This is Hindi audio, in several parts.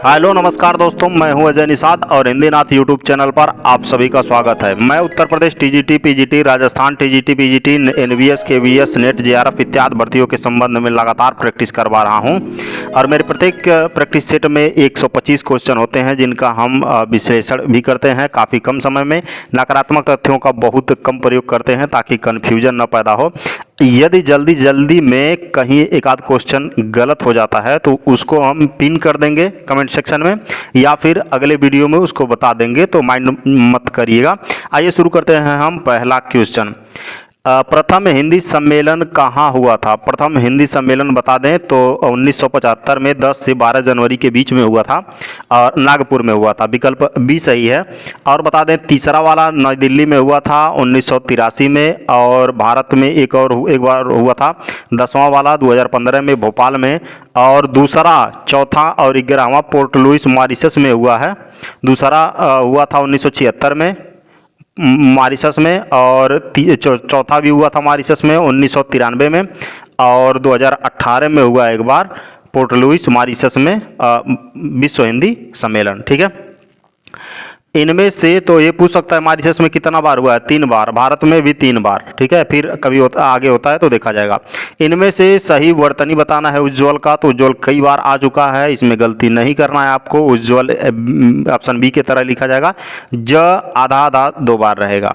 हेलो नमस्कार दोस्तों, मैं हूं अजय निषाद और हिंदी नाथ यूट्यूब चैनल पर आप सभी का स्वागत है। मैं Uttar Pradesh TGT PGT, Rajasthan TGT PGT, NVS KVS, NET JRF इत्यादि भर्तियों के संबंध में लगातार प्रैक्टिस करवा रहा हूं और मेरे प्रत्येक प्रैक्टिस सेट में 125 क्वेश्चन होते हैं जिनका हम विश्लेषण भी करते हैं काफ़ी कम समय में। नकारात्मक तथ्यों का बहुत कम प्रयोग करते हैं ताकि कन्फ्यूजन न पैदा हो। यदि जल्दी में कहीं एक आध क्वेश्चन गलत हो जाता है तो उसको हम पिन कर देंगे कमेंट सेक्शन में या फिर अगले वीडियो में उसको बता देंगे, तो माइंड मत करिएगा। आइए शुरू करते हैं हम पहला क्वेश्चन। प्रथम हिंदी सम्मेलन कहाँ हुआ था? प्रथम हिंदी सम्मेलन बता दें तो 1975 में 10 से 12 जनवरी के बीच में हुआ था और नागपुर में हुआ था। विकल्प बी सही है। और बता दें तीसरा वाला नई दिल्ली में हुआ था 1983 में, और भारत में एक बार हुआ था 10वां वाला 2015 में भोपाल में, और दूसरा चौथा और 11वां पोर्ट लुइस मॉरिशस में हुआ है। दूसरा हुआ था 1976 में मॉरिशस में, और चौथा भी हुआ था मॉरिशस में 1993 में, और 2018 में हुआ एक बार पोर्ट लुइस मॉरिशस में विश्व हिंदी सम्मेलन। ठीक है, इनमें से तो ये पूछ सकता है मॉरिशस में कितना बार हुआ है? 3 बार। भारत में भी 3 बार। ठीक है, फिर कभी आगे होता है तो देखा जाएगा। इनमें से सही वर्तनी बताना है उज्ज्वल का, तो उज्ज्वल कई बार आ चुका है, इसमें गलती नहीं करना है आपको। उज्ज्वल ऑप्शन बी की तरह लिखा जाएगा। आधा आधा 2 बार रहेगा।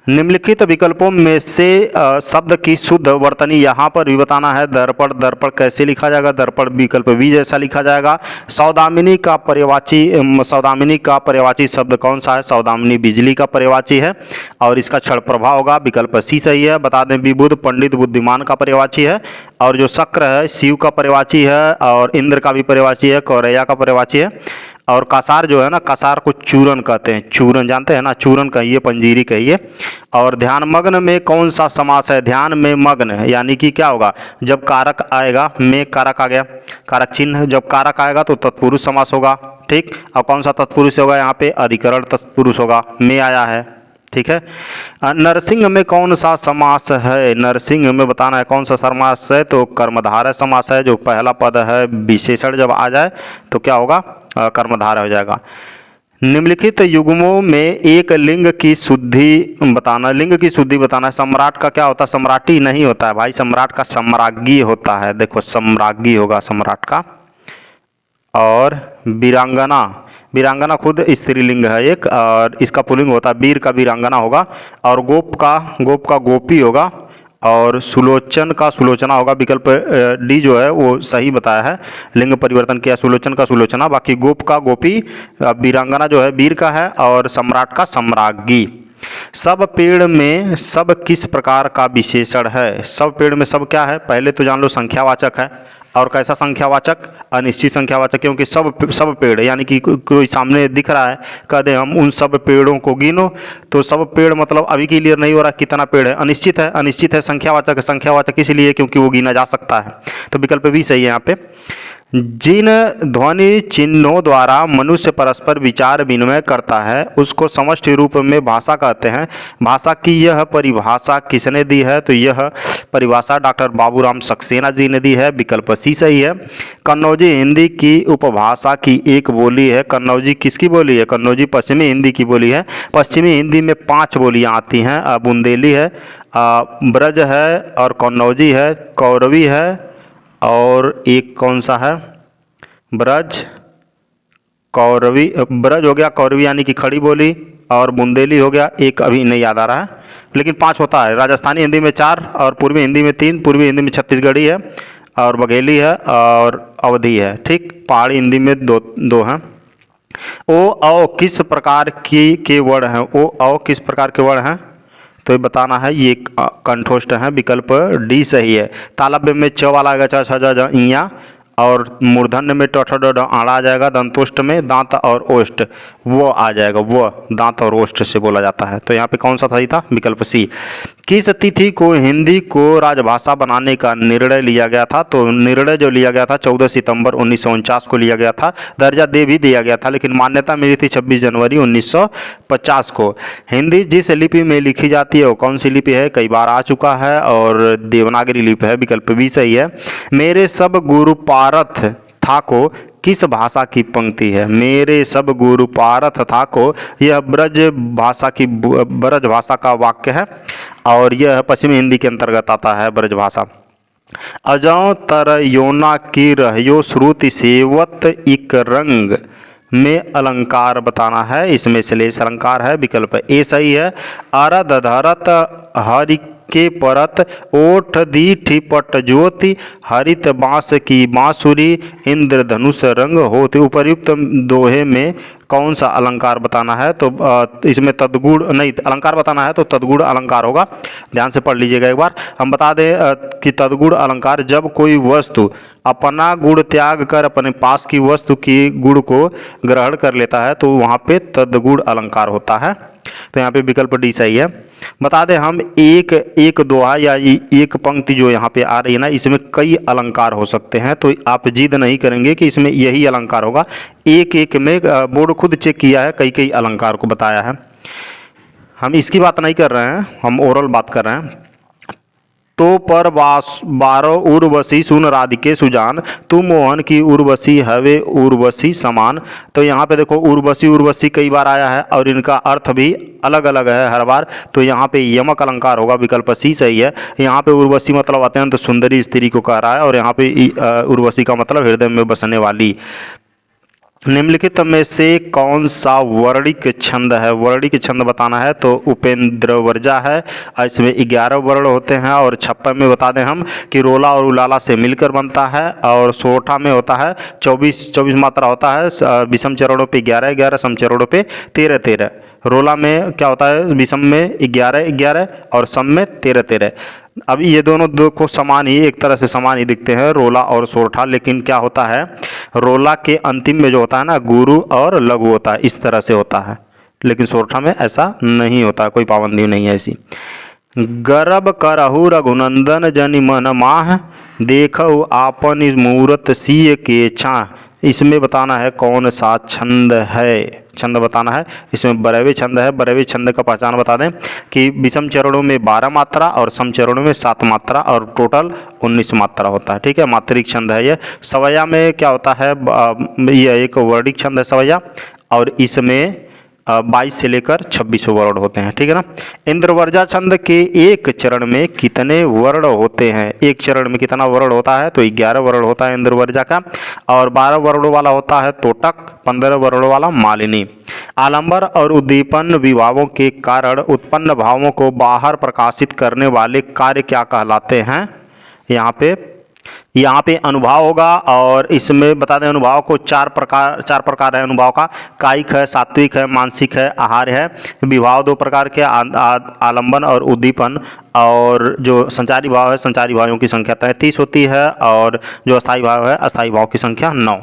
निम्नलिखित विकल्पों में से शब्द की शुद्ध वर्तनी यहाँ पर भी बताना है। दर्पण, दर्पण कैसे लिखा जाएगा? दर्पण विकल्प बी जैसा लिखा जाएगा। सौदामिनी का पर्यायवाची शब्द कौन सा है? सौदामिनी बिजली का पर्यायवाची है और इसका क्षण प्रभा होगा। विकल्प सी सही है। बता दें विबुध पंडित बुद्धिमान का पर्यायवाची है, और जो शक्र है शिव का पर्यायवाची है, और इंद्र का भी पर्यायवाची है, कौरैया का पर्यायवाची है, और कसार जो है ना, कसार को चूरन कहते हैं। चूरन जानते हैं ना, चूरन कहिए, पंजीरी कहिए। और ध्यान मग्न में कौन सा समास है? ध्यान में मग्न यानी कि क्या होगा? जब कारक आएगा, में कारक आ गया, कारक चिन्ह, जब कारक आएगा तो तत्पुरुष समास होगा। ठीक, और कौन सा तत्पुरुष होगा? यहाँ पे अधिकरण तत्पुरुष होगा, में आया है। ठीक है, नरसिंह में कौन सा समास है? नरसिंह में बताना है कौन सा समास है, तो कर्मधारय समास है। जो पहला पद है विशेषण जब आ जाए तो क्या होगा? कर्मधारय हो जाएगा। निम्नलिखित युग्मों में एक लिंग की शुद्धि बताना। लिंग की शुद्धि बताना है। सम्राट का क्या होता है? सम्राटी नहीं होता है भाई, सम्राट का सम्राज्ञी होता है। देखो सम्राज्ञी होगा सम्राट का। और वीरांगना, वीरांगना खुद स्त्रीलिंग है एक, और इसका पुल्लिंग होता है वीर का वीरांगना होगा। और गोप का गोपी होगा, और सुलोचन का सुलोचना होगा। विकल्प डी जो है वो सही बताया है, लिंग परिवर्तन किया सुलोचन का सुलोचना। बाकी गोप का गोपी, वीरांगना जो है वीर का है, और सम्राट का सम्राज्ञी। सब पेड़ में सब किस प्रकार का विशेषण है? सब पेड़ में सब क्या है? पहले तो जान लो संख्यावाचक है। और कैसा संख्यावाचक? अनिश्चित संख्यावाचक, क्योंकि सब पेड़ यानी कि कोई सामने दिख रहा है, कह दे हम उन सब पेड़ों को गिनो, तो सब पेड़ मतलब अभी क्लियर नहीं हो रहा कितना पेड़ है। अनिश्चित है, अनिश्चित है, संख्यावाचक है। संख्यावाचक इसलिए क्योंकि वो गिना जा सकता है, तो विकल्प भी सही है यहाँ पे। जिन ध्वनि चिन्हों द्वारा मनुष्य परस्पर विचार विनिमय करता है उसको समष्टि रूप में भाषा कहते हैं। भाषा की यह परिभाषा किसने दी है? तो यह परिभाषा डॉक्टर बाबूराम सक्सेना जी ने दी है। विकल्प सी सही है। कन्नौजी हिंदी की उपभाषा की एक बोली है। कन्नौजी किसकी बोली है? कन्नौजी पश्चिमी हिंदी की बोली है। पश्चिमी हिंदी में 5 बोलियाँ आती हैं। बुंदेली है, ब्रज है, और कन्नौजी है, कौरवी है, और एक कौन सा है? ब्रज, कौरवी। ब्रज हो गया, कौरवी यानी कि खड़ी बोली, और बुंदेली हो गया, एक अभी नहीं याद आ रहा है, लेकिन 5 होता है। राजस्थानी हिंदी में 4, और पूर्वी हिंदी में 3। पूर्वी हिंदी में छत्तीसगढ़ी है, और बघेली है, और अवधी है। ठीक, पहाड़ी हिंदी में 2 हैं। ओ औ किस प्रकार के वर्ण हैं? ओ औ किस प्रकार के वर्ण हैं? तो ये बताना है, ये कंठोष्ठ है। विकल्प डी सही है। तालव्य में च वाला आएगा, च छ ज इया, और मूर्धन्य में ट ठ ड ढ आड़ा आ जाएगा। दंतोष्ठ में दांत और ओष्ठ वो आ जाएगा, वो दांत और ओष्ठ से बोला जाता है। तो यहाँ पे कौन सा सही था? विकल्प सी। किस तिथि को हिंदी को राजभाषा बनाने का निर्णय लिया गया था? तो निर्णय जो लिया गया था 14 सितंबर 1949 को लिया गया था। दर्जा दे भी दिया गया था, लेकिन मान्यता मिली थी 26 जनवरी 1950 को। हिंदी जिस लिपि में लिखी जाती है वो कौन सी लिपि है? कई बार आ चुका है, और देवनागरी लिपि है। विकल्प भी सही है। मेरे सब गुरु पारथ था को किस भाषा की पंक्ति है? मेरे सब गुरु पारथ था को, यह ब्रज भाषा का वाक्य है और यह पश्चिमी हिंदी के अंतर्गत आता है ब्रज भाषा। अजौ तर योना की रहियो श्रुति सेवत इक रंग में अलंकार बताना है, इसमें श्लेष अलंकार है, विकल्प ए सही है। अरध धरत हरि के परत ओठ दीठी पट ज्योति हरित बांस की बांसुरी इंद्रधनुष रंग होते। उपर्युक्त दोहे में कौन सा अलंकार बताना है? तो इसमें तदगुण नहीं, अलंकार बताना है तो तदगुण अलंकार होगा। ध्यान से पढ़ लीजिएगा एक बार। हम बता दें कि तदगुण अलंकार जब कोई वस्तु अपना गुण त्याग कर अपने पास की वस्तु की गुण को ग्रहण कर लेता है तो वहाँ पे तदगुण अलंकार होता है। तो यहाँ पे विकल्प डी सही है। बता दें हम एक दोहा या एक पंक्ति जो यहाँ पे आ रही है ना, इसमें कई अलंकार हो सकते हैं, तो आप जिद नहीं करेंगे कि इसमें यही अलंकार होगा। एक में बोर्ड खुद चेक किया है, कई अलंकार को बताया है। हम इसकी बात नहीं कर रहे हैं, हम ओरल बात कर रहे हैं। तो पर बारो उर्वशी सुन राधिके सुजान, तू मोहन की उर्वशी हवे उर्वशी समान। तो यहाँ पे देखो उर्वशी कई बार आया है और इनका अर्थ भी अलग अलग है हर बार। तो यहाँ पे यमक अलंकार होगा, विकल्प सी सही है। यहाँ पे उर्वशी मतलब अत्यंत सुंदरी स्त्री को कह रहा है और यहाँ पे उर्वशी का मतलब हृदय में बसने वाली। निम्नलिखित में से कौन सा वर्णिक छंद है? वर्णिक छंद बताना है तो उपेंद्र वर्जा है। इसमें 11 वर्ण होते हैं और छप्पन में बता दें हम कि रोला और उलाला से मिलकर बनता है और सोठा में होता है 24 मात्रा होता है। विषम चरणों पे 11 सम चरणों पे 13। रोला में क्या होता है? विषम में 11 और सम में 13। अब ये दोनों दो को समान ही, एक तरह से समान ही दिखते हैं, रोला और सोरठा। लेकिन क्या होता है, रोला के अंतिम में जो होता है ना, गुरु और लघु होता है, इस तरह से होता है। लेकिन सोरठा में ऐसा नहीं होता, कोई पाबंदी नहीं है ऐसी। गर्भ करहु रघुनंदन जनि मन माह, देखहु आपन मूरत सिय के छाह। इसमें बताना है कौन सा छंद है, छंद बताना है। इसमें बरहवे छंद है। बरहवे छंद का पहचान बता दें कि विषम चरणों में 12 मात्रा और सम चरणों में 7 मात्रा और टोटल 19 मात्रा होता है। ठीक है, मात्रिक छंद है ये। सवैया में क्या होता है, यह एक वर्णिक छंद है सवैया, और इसमें 22 से लेकर 26 वर्ण होते हैं। ठीक है ना। इंद्रवर्जा छंद के एक चरण में कितने वर्ण होते हैं? एक चरण में कितना वर्ण होता है? तो 11 वर्ण होता है इंद्रवर्जा का, और 12 वर्णों वाला होता है तोटक, 15 वर्णों वाला मालिनी। आलंबर और उद्दीपन विभावों के कारण उत्पन्न भावों को बाहर प्रकाशित करने वाले कार्य क्या कहलाते हैं? यहाँ पे अनुभाव होगा, और इसमें बता दें अनुभाव को चार प्रकार है अनुभाव का। कायिक है, सात्विक है, मानसिक है, आहार है। विभाव 2 प्रकार के, आलंबन और उद्दीपन। और जो संचारी भाव है, संचारी भावों की संख्या 33 होती है, और जो अस्थायी भाव है, अस्थायी भाव की संख्या 9।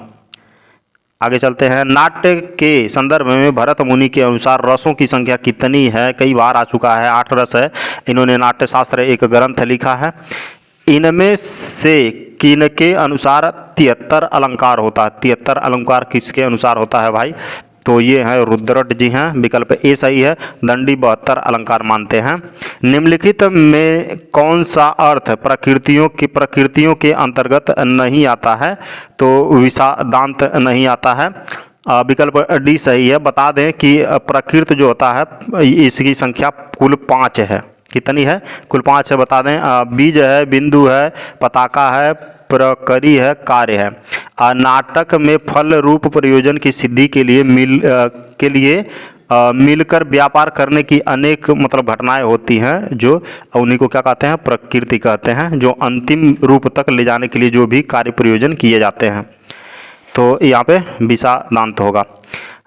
आगे चलते हैं। नाट्य के संदर्भ में भरत मुनि के अनुसार रसों की संख्या कितनी है? कई बार आ चुका है, 8 रस है। इन्होंने नाट्य शास्त्र एक ग्रंथ लिखा है। इनमें से किनके अनुसार 73 अलंकार होता है? 73 अलंकार किसके अनुसार होता है भाई? तो ये है रुद्रट जी हैं, विकल्प ए सही है। दंडी 72 अलंकार मानते हैं। निम्नलिखित में कौन सा अर्थ प्रकृतियों के अंतर्गत नहीं आता है? तो विषादांत नहीं आता है, विकल्प डी सही है। बता दें कि प्रकृति जो होता है इसकी संख्या कुल 5 है। कितनी है? कुल 5 है। बता दें बीज है, बिंदु है, पताका है, प्रकरी है, कार्य है। नाटक में फल रूप प्रयोजन की सिद्धि के लिए मिलकर व्यापार करने की अनेक मतलब घटनाएं होती हैं, जो उन्हीं को क्या कहते हैं? प्रकृति कहते हैं, जो अंतिम रूप तक ले जाने के लिए जो भी कार्य प्रयोजन किए जाते हैं। तो यहाँ पे विषादांत होगा।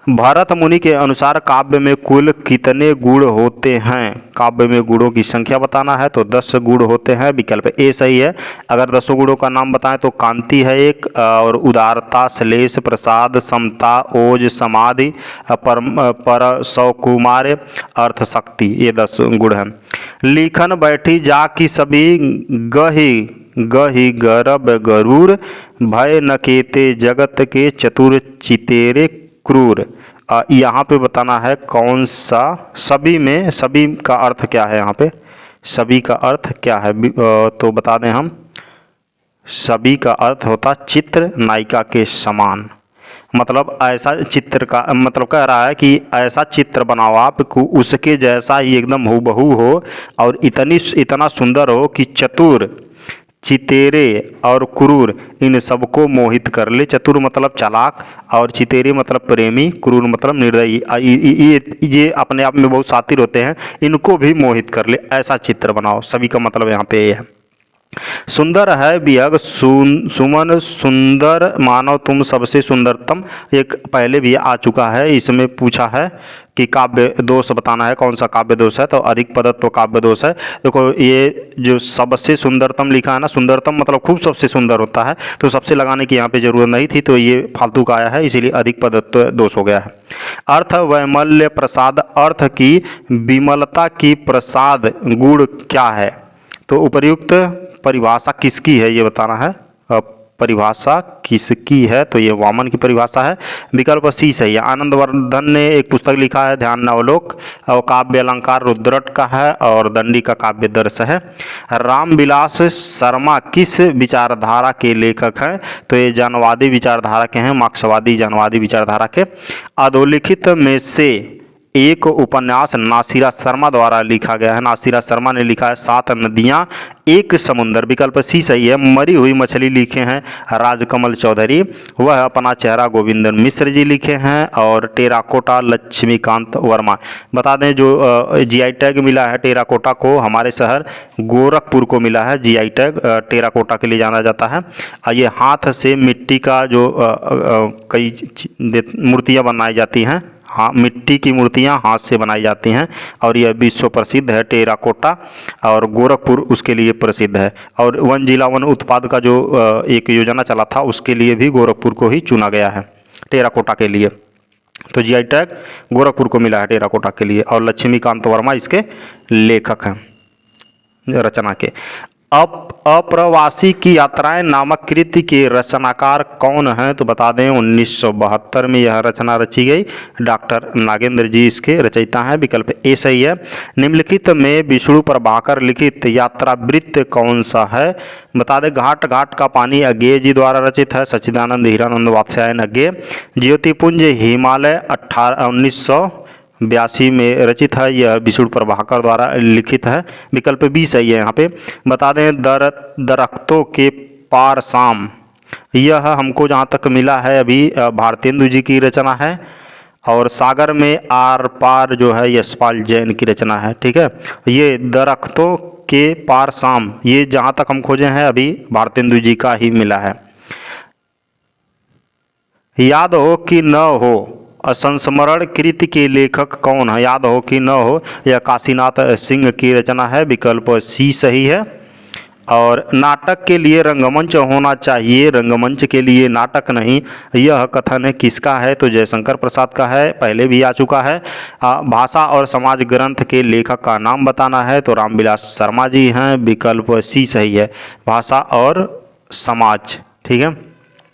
भरत मुनि के अनुसार काव्य में कुल कितने गुण होते हैं? काव्य में गुणों की संख्या बताना है तो 10 गुण होते हैं, विकल्प ए सही है। अगर 10 गुणों का नाम बताएं तो कांति है एक, और उदारता, श्लेष, प्रसाद, समता, ओज, समाधि, पर सौकुमार, अर्थ, शक्ति, ये 10 गुण हैं। लिखन बैठी जा की सभी गही गरब गरूर, भय नकेते जगत के चतुर चितेरे क्रूर। यहाँ पे बताना है कौन सा सभी में, सभी का अर्थ क्या है? यहाँ पे सभी का अर्थ क्या है? तो बता दें हम, सभी का अर्थ होता चित्र नायिका के समान। मतलब ऐसा चित्र का मतलब कह रहा है कि ऐसा चित्र बनाओ आप उसके जैसा ही एकदम हूबहू हो और इतना सुंदर हो कि चतुर, चितेरे और क्रूर इन सबको मोहित कर ले। चतुर मतलब चालाक और चितेरे मतलब प्रेमी, क्रूर मतलब निर्दयी। ये अपने आप में बहुत शातिर होते हैं, इनको भी मोहित कर ले, ऐसा चित्र बनाओ। सभी का मतलब यहाँ पे ये है। सुंदर है विहग सुमन सुंदर मानव तुम सबसे सुंदरतम, एक पहले भी आ चुका है। इसमें पूछा है कि काव्य दोष बताना है, कौन सा काव्य दोष है, तो अधिक पदत्व काव्य दोष है। देखो ये जो सबसे सुंदरतम लिखा है ना, सुंदरतम मतलब खूब सबसे सुंदर होता है, तो सबसे लगाने की यहाँ पे जरूरत नहीं थी, तो ये फालतू का आया है, इसीलिए अधिक पदत्व दोष हो गया है। अर्थ वैमल्य प्रसाद, अर्थ की विमलता की प्रसाद गुण क्या है, तो उपर्युक्त परिभाषा किसकी है ये बताना है। परिभाषा किसकी है, तो ये वामन की परिभाषा है। विकल्प सी सही है। आनंदवर्धन ने एक पुस्तक लिखा है ध्यान अवलोक, और काव्य अलंकार रुद्रट का है और दंडी का काव्य दर्श है। रामविलास शर्मा किस विचारधारा के लेखक हैं, तो ये जनवादी विचारधारा के हैं, मार्क्सवादी जनवादी विचारधारा के। अधोलिखित में से एक उपन्यास नासिरा शर्मा द्वारा लिखा गया है। नासिरा शर्मा ने लिखा है 7 नदियाँ एक समुंदर, विकल्प सी सही है। मरी हुई मछली लिखे हैं राजकमल चौधरी, वह अपना चेहरा गोविंदन मिश्र जी लिखे हैं, और टेराकोटा लक्ष्मीकांत वर्मा। बता दें जो जीआई टैग मिला है टेराकोटा को, हमारे शहर गोरखपुर को मिला है जीआई टैग, टेराकोटा के लिए जाना जाता है। ये हाथ से मिट्टी का जो कई मूर्तियाँ बनाई जाती हैं, हाँ मिट्टी की मूर्तियाँ हाथ से बनाई जाती हैं, और यह विश्व प्रसिद्ध है टेराकोटा, और गोरखपुर उसके लिए प्रसिद्ध है। और वन जिला वन उत्पाद का जो एक योजना चला था, उसके लिए भी गोरखपुर को ही चुना गया है टेराकोटा के लिए। तो जीआई टैग गोरखपुर को मिला है टेराकोटा के लिए, और लक्ष्मीकांत वर्मा इसके लेखक हैं रचना के। अप्रवासी की यात्राएं नामक कृति के रचनाकार कौन हैं, तो बता दें 1972 में यह रचना रची गई। डॉक्टर नागेंद्र जी इसके रचयिता हैं, विकल्प ए सही है। निम्नलिखित में विष्णु प्रभाकर लिखित यात्रा वृत्त कौन सा है, बता दें घाट घाट का पानी अज्ञेय जी द्वारा रचित है, सच्चिदानंद हीरानंद वात्स्यायन अज्ञेय। ज्योतिपुंज हिमालय 1982 में रचित है, यह विष्णु प्रभाकर द्वारा लिखित है, विकल्प बी सही है यहाँ पे। बता दें दरख्तों के पार शाम, यह हमको जहाँ तक मिला है अभी भारतेंदु जी की रचना है, और सागर में आर पार जो है यशपाल जैन की रचना है। ठीक है, ये दरख्तों के पार शाम, ये जहाँ तक हम खोजे हैं अभी भारतेंदु जी का ही मिला है। याद हो कि न हो संस्मरण कृति के लेखक कौन है, याद हो कि न हो, यह काशीनाथ सिंह की रचना है, विकल्प सी सही है। और नाटक के लिए रंगमंच होना चाहिए, रंगमंच के लिए नाटक नहीं, यह कथन किसका है, तो जयशंकर प्रसाद का है, पहले भी आ चुका है। भाषा और समाज ग्रंथ के लेखक का नाम बताना है, तो रामविलास शर्मा जी हैं, विकल्प सी सही है, भाषा और समाज। ठीक है,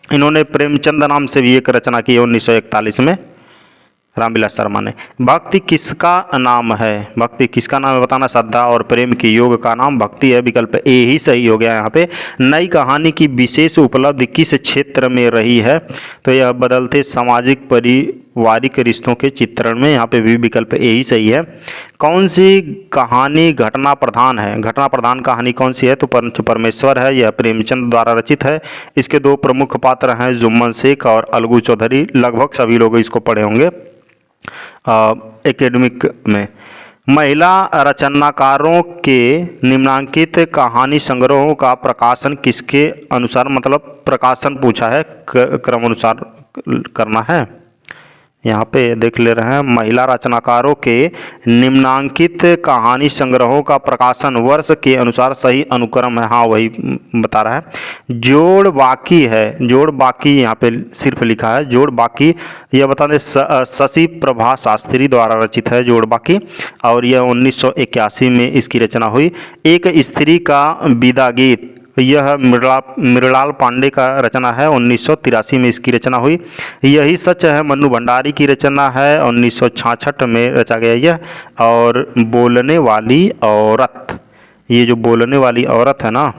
इन्होंने प्रेमचंद नाम से भी एक रचना की 1941 में, रामविलास शर्मा ने। भक्ति किसका नाम है, भक्ति किसका नाम है बताना, श्रद्धा और प्रेम के योग का नाम भक्ति है, विकल्प ए ही सही हो गया यहाँ पे। नई कहानी की विशेष उपलब्धि किस क्षेत्र में रही है, तो यह बदलते सामाजिक पारिवारिक रिश्तों के चित्रण में, यहाँ पे भी विकल्प ए ही सही है। कौन सी कहानी घटना प्रधान है, घटना प्रधान कहानी कौन सी है, तो पंच परमेश्वर है, यह प्रेमचंद द्वारा रचित है। इसके 2 प्रमुख पात्र हैं जुम्मन शेख और अलगू चौधरी, लगभग सभी लोग इसको पढ़े होंगे एकेडमिक में। महिला रचनाकारों के निम्नांकित कहानी संग्रहों का प्रकाशन किसके अनुसार, मतलब प्रकाशन पूछा है, क्रम अनुसार करना है। यहाँ पे देख ले रहे हैं, महिला रचनाकारों के निम्नांकित कहानी संग्रहों का प्रकाशन वर्ष के अनुसार सही अनुक्रम है, हाँ वही बता रहा है। जोड़ बाकी है, जोड़ बाकी यहाँ पे सिर्फ लिखा है जोड़ बाकी, यह बता दें शशि प्रभा शास्त्री द्वारा रचित है जोड़ बाकी, और यह 1981 में इसकी रचना हुई। एक स्त्री का विदा गीत, यह मृणाल पांडे का रचना है, 1983 में इसकी रचना हुई। यही सच है मन्नू भंडारी की रचना है, 1966 में रचा गया यह। और बोलने वाली औरत, ये जो बोलने वाली औरत है ना,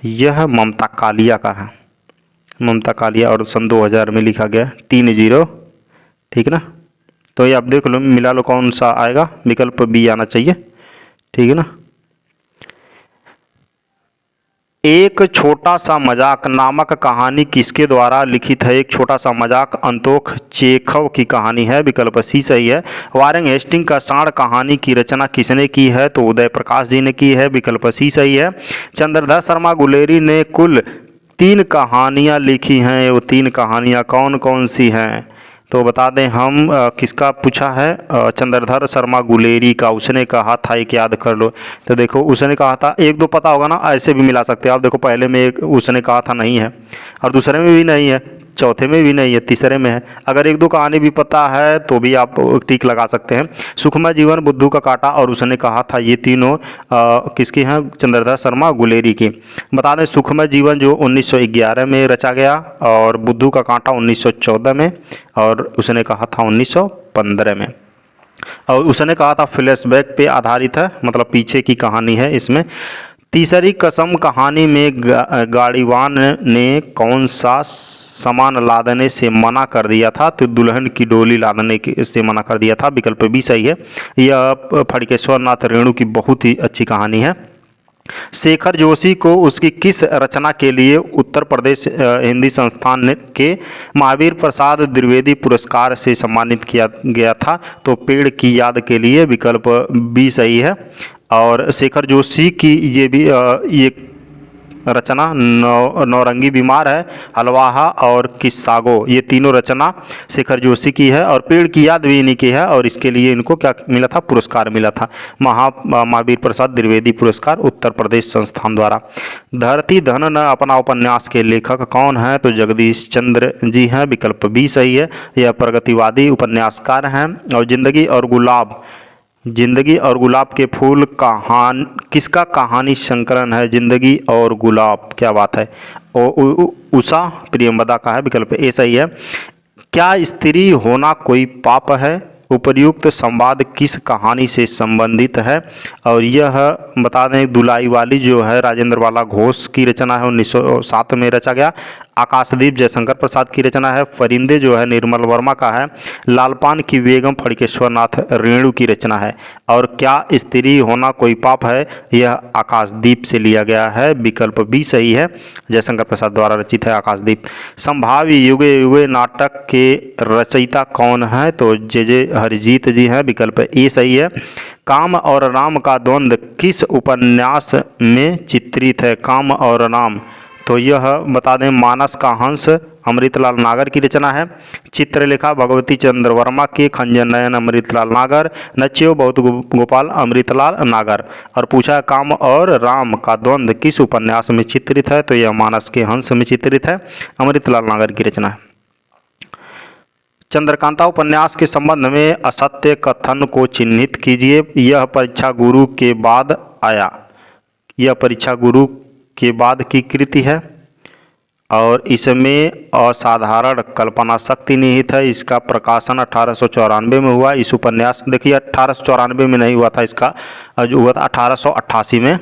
यह ममता कालिया का है, ममता कालिया और सन 2000 में लिखा गया 30, ठीक है ना। तो ये आप देख लो, मिला लो कौन सा आएगा, विकल्प बी आना चाहिए, ठीक है ना। एक छोटा सा मजाक नामक कहानी किसके द्वारा लिखित है? एक छोटा सा मजाक अंतोख चेखव की कहानी है, विकल्प सी सही है। वारेन हेस्टिंग का सांड कहानी की रचना किसने की है? तो उदय प्रकाश जी ने की है, विकल्प सी सही है। चंद्रधर शर्मा गुलेरी ने कुल 3 कहानियां लिखी हैं, वो 3 कहानियां कौन कौन सी हैं? तो बता दें हम, किसका पूछा है? चंद्रधर शर्मा गुलेरी का। उसने कहा था, एक याद कर लो। तो देखो उसने कहा था, 1-2 पता होगा ना, ऐसे भी मिला सकते हो आप। देखो पहले में एक उसने कहा था नहीं है, और दूसरे में भी नहीं है, चौथे में भी नहीं है, तीसरे में है। अगर 1-2 कहानी भी पता है तो भी आप टिक लगा सकते हैं। सुखमय जीवन, बुद्धू का कांटा और उसने कहा था, ये तीनों किसकी हैं? चंद्रधर शर्मा गुलेरी की। बता दें सुखमय जीवन जो 1911 में रचा गया, और बुद्धू का कांटा 1914 में, और उसने कहा था 1915 में। और उसने कहा था फ्लैशबैक पे आधारित है, मतलब पीछे की कहानी है इसमें। तीसरी कसम कहानी में गाड़ीवान ने कौन सा सामान लादने से मना कर दिया था? तो दुल्हन की डोली लादने से मना कर दिया था, विकल्प भी सही है। यह फड़केश्वर नाथ रेणु की बहुत ही अच्छी कहानी है। शेखर जोशी को उसकी किस रचना के लिए उत्तर प्रदेश हिंदी संस्थान के महावीर प्रसाद द्विवेदी पुरस्कार से सम्मानित किया गया था? तो पेड़ की याद के लिए, विकल्प बी सही है। और शेखर जोशी की ये भी ये रचना नौरंगी बीमार है, हलवाहा और किस्सागो, ये तीनों रचना शेखर जोशी की है, और पेड़ की याद भी इन्हीं की है। और इसके लिए इनको क्या मिला था? पुरस्कार मिला था, महावीर प्रसाद द्विवेदी पुरस्कार, उत्तर प्रदेश संस्थान द्वारा। धरती धन न अपना उपन्यास के लेखक कौन है? तो जगदीश चंद्र जी हैं, विकल्प बी सही है। यह प्रगतिवादी उपन्यासकार हैं। और जिंदगी और गुलाब के फूल किसका कहानी संकलन है? जिंदगी और गुलाब, क्या बात है। उषा प्रियंवदा का है, विकल्प ए सही है। क्या स्त्री होना कोई पाप है? उपर्युक्त संवाद किस कहानी से संबंधित है? और यह बता दें, दुलाई वाली जो है राजेंद्र बाला घोष की रचना है, 1907 में रचा गया। आकाशदीप जयशंकर प्रसाद की रचना है। फरिंदे जो है निर्मल वर्मा का है। लालपान की बेगम फड़केश्वर नाथ रेणु की रचना है। और क्या स्त्री होना कोई पाप है? यह आकाशदीप से लिया गया है, विकल्प बी सही है। जयशंकर प्रसाद द्वारा रचित है आकाशदीप। संभाव्य युगे युगे नाटक के रचयिता कौन है? तो जे हरजीत जी हैं, विकल्प ए सही है। काम और राम का द्वंद्व किस उपन्यास में चित्रित है? काम और राम, तो यह बता दें मानस का हंस अमृतलाल नागर की रचना है। चित्रलेखा भगवती चंद्र वर्मा के, खंजन नयन अमृतलाल नागर, नच्यो बहुत गोपाल अमृतलाल नागर। और पूछा काम और राम का द्वंद्व किस उपन्यास में चित्रित है? तो यह मानस के हंस में चित्रित है, अमृतलाल नागर की रचना है। चंद्रकांता उपन्यास के संबंध में असत्य कथन को चिन्हित कीजिए। यह परीक्षा गुरु के बाद आया, यह परीक्षा गुरु के बाद की कृति है, और इसमें असाधारण कल्पना शक्ति निहित है। इसका प्रकाशन 1894 में हुआ। इस उपन्यास, देखिए 1894 में नहीं हुआ था, इसका जो हुआ था 1888 में।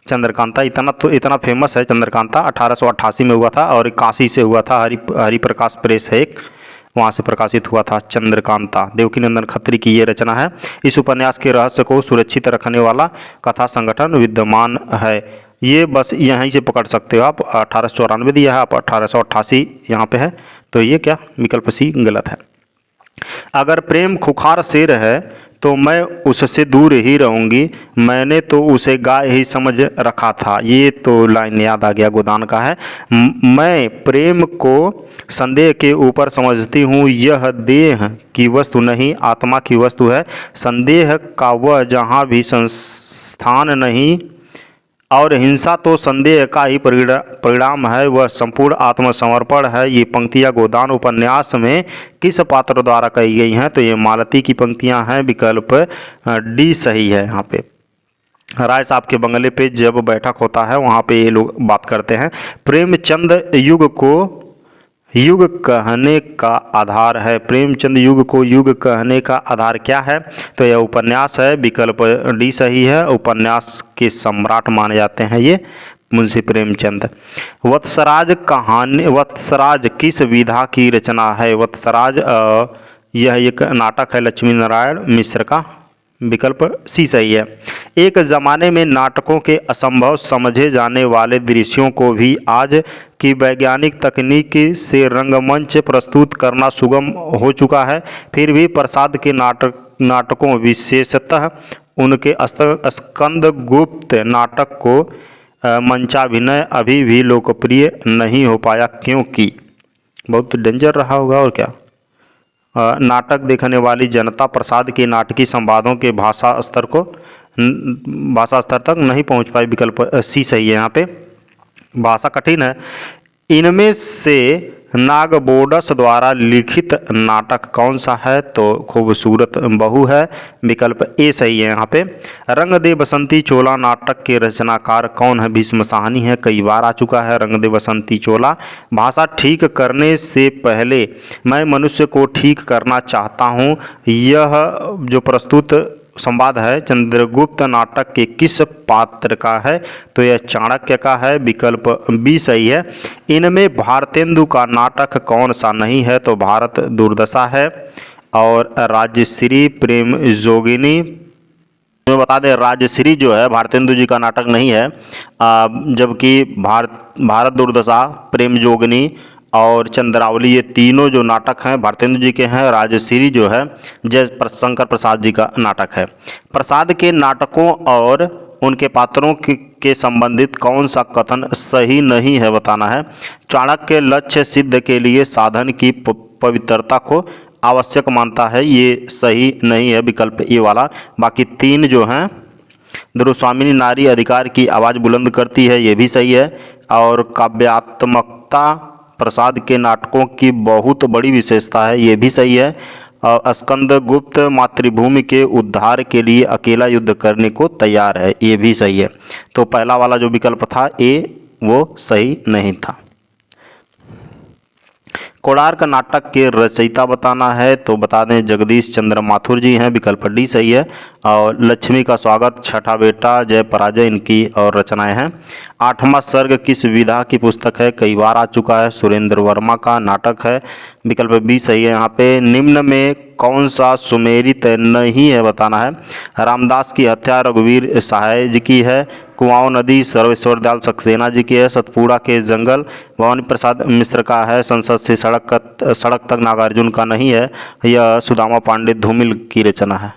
चंद्रकांता इतना फेमस है, चंद्रकांता 1888 में हुआ था, और काशी से हुआ था। हरि प्रकाश प्रेस है एक, वहाँ से प्रकाशित हुआ था चंद्रकांता। देवकीनंदन खत्री की ये रचना है। इस उपन्यास के रहस्य को सुरक्षित रखने वाला कथा संगठन विद्यमान है। ये बस यहीं से पकड़ सकते हो आप। 1894 दिया है, आप 1888 यहाँ पे है, तो ये क्या, विकल्प सी गलत है। अगर प्रेम खुखार शेर है तो मैं उससे दूर ही रहूँगी, मैंने तो उसे गाय ही समझ रखा था। ये तो लाइन याद आ गया, गोदान का है। मैं प्रेम को संदेह के ऊपर समझती हूँ, यह देह की वस्तु नहीं आत्मा की वस्तु है। संदेह का वह जहाँ भी संस्थान नहीं, और हिंसा तो संदेह का ही परिणाम है, वह संपूर्ण आत्मसमर्पण है। ये पंक्तियाँ गोदान उपन्यास में किस पात्र द्वारा कही गई हैं? तो ये मालती की पंक्तियाँ हैं, विकल्प डी सही है। यहाँ पे राय साहब के बंगले पे जब बैठक होता है, वहाँ पे ये लोग बात करते हैं। प्रेमचंद युग को युग कहने का आधार है। प्रेमचंद युग को युग कहने का आधार क्या है? तो यह उपन्यास है, विकल्प डी सही है। उपन्यास के सम्राट माने जाते हैं ये मुंशी प्रेमचंद। वत्सराज किस विधा की रचना है? वत्सराज यह एक नाटक है लक्ष्मी नारायण मिश्र का। विकल्प सी सही है। एक ज़माने में नाटकों के असंभव समझे जाने वाले दृश्यों को भी आज की वैज्ञानिक तकनीक से रंगमंच प्रस्तुत करना सुगम हो चुका है। फिर भी प्रसाद के नाटकों विशेषतः उनके स्कंदगुप्त नाटक को मंचाभिनय अभी भी लोकप्रिय नहीं हो पाया, क्योंकि बहुत डेंजर रहा होगा और क्या। नाटक देखने वाली जनता प्रसाद के नाटकीय संवादों के भाषा स्तर तक नहीं पहुंच पाई। विकल्प सी सही है। यहाँ पे भाषा कठिन है। इनमें से नागबोडस द्वारा लिखित नाटक कौन सा है? तो खूबसूरत बहू है। विकल्प ए सही है। यहाँ पे रंग दे बसंती चोला नाटक के रचनाकार कौन है? भीष्म साहनी है। कई बार आ चुका है रंग दे बसंती चोला। भाषा ठीक करने से पहले मैं मनुष्य को ठीक करना चाहता हूँ, यह जो प्रस्तुत संवाद है चंद्रगुप्त नाटक के किस पात्र का है? तो यह चाणक्य का है। विकल्प बी सही है। इनमें भारतेंदु का नाटक कौन सा नहीं है? तो भारत दुर्दशा है। और राजश्री प्रेम जोगिनी, मैं बता दें राजश्री जो है भारतेंदु जी का नाटक नहीं है, जबकि भारत दुर्दशा, प्रेम जोगिनी और चंद्रावली ये तीनों जो नाटक हैं भारतेंदु जी के हैं। राजश्री जो है जयशंकर प्रसाद जी का नाटक है। प्रसाद के नाटकों और उनके पात्रों के संबंधित कौन सा कथन सही नहीं है बताना है। चाणक्य लक्ष्य सिद्ध के लिए साधन की पवित्रता को आवश्यक मानता है, ये सही नहीं है। विकल्प ए वाला। बाकी तीन जो हैं, ध्रुवस्वामिनी नारी अधिकार की आवाज़ बुलंद करती है, ये भी सही है। और काव्यात्मकता प्रसाद के नाटकों की बहुत बड़ी विशेषता है, ये भी सही है। और स्कंदगुप्त मातृभूमि के उद्धार के लिए अकेला युद्ध करने को तैयार है, ये भी सही है। तो पहला वाला जो विकल्प था ए, वो सही नहीं था। कोणार्क नाटक के रचयिता बताना है। तो बता दें जगदीश चंद्र माथुर जी हैं। विकल्प डी सही है। और लक्ष्मी का स्वागत, छठा बेटा, जय पराजय इनकी और रचनाएं हैं। आठवां सर्ग किस विधा की पुस्तक है? कई बार आ चुका है, सुरेंद्र वर्मा का नाटक है। विकल्प बी सही है। यहाँ पे निम्न में कौन सा सुमेरित नहीं है बताना है। रामदास की हत्या रघुवीर सहाय जी की है। कुआंओं नदी सर्वेश्वर दयाल सक्सेना जी की है। सतपुड़ा के जंगल भवानी प्रसाद मिश्र का है। संसद से सड़क तक नागार्जुन का नहीं है, यह सुदामा पांडे धूमिल की रचना है।